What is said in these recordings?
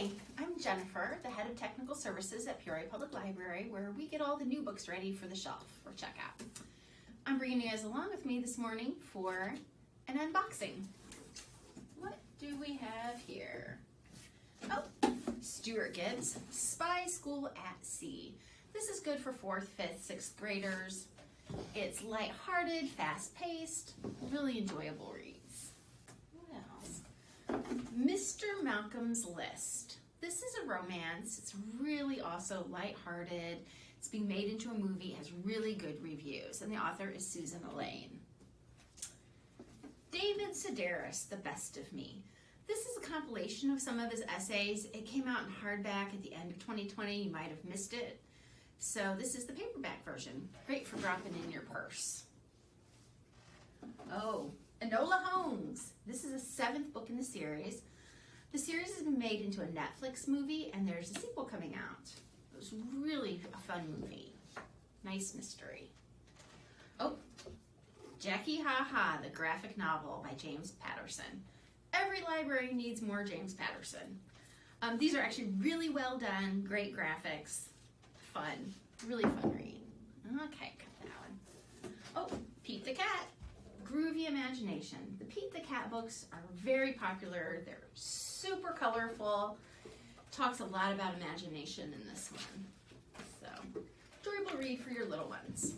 Hi, I'm Jennifer, the head of technical services at Peoria Public Library, where we get all the new books ready for the shelf for checkout. I'm bringing you guys along with me this morning for an unboxing. What do we have here? Oh, Stuart Gibbs, Spy School at Sea. This is good for 4th, 5th, 6th graders. It's lighthearted, fast-paced, really enjoyable reads. What else? Mr. Malcolm's List. This is a romance. It's really also lighthearted. It's being made into a movie, has really good reviews, and the author is Suzanne Allain. David Sedaris, The Best of Me. This is a compilation of some of his essays. It came out in hardback at the end of 2020. You might have missed it. So this is the paperback version. Great for dropping in your purse. Oh, Enola Holmes. This is the 7th book in the series. The series has been made into a Netflix movie, and there's a sequel coming out. It was really a fun movie. Nice mystery. Oh, Jacky Ha-Ha, the graphic novel by James Patterson. Every library needs more James Patterson. These are actually really well done, great graphics, fun, really fun read. Okay, cut that one. Oh, Pete the Cat, Groovy Imagination. The Pete the Cat books are very popular. They're super colorful. Talks a lot about imagination in this one. So, enjoyable read for your little ones.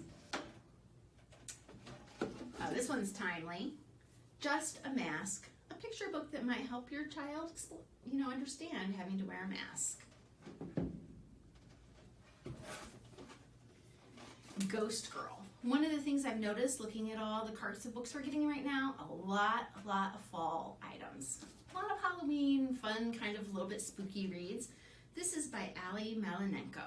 This one's timely. Just a Mask. A picture book that might help your child, understand having to wear a mask. Ghost Girl. One of the things I've noticed looking at all the carts of books we're getting right now, a lot of fall items. A lot of Halloween, fun, kind of a little bit spooky reads. This is by Malinenko.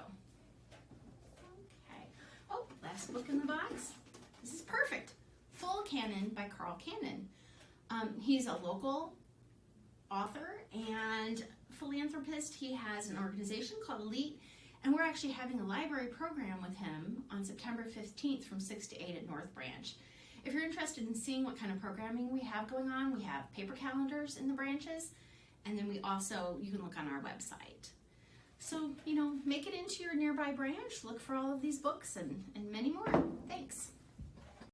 Okay. Oh, last book in the box. This is perfect. Full Canon by Canon. He's a local author and philanthropist. He has an organization called Elite, and we're actually having a library program with him on September 15th from 6 to 8 at North Branch. If you're interested in seeing what kind of programming we have going on, we have paper calendars in the branches, and then you can look on our website. So, make it into your nearby branch, look for all of these books and many more. Thanks.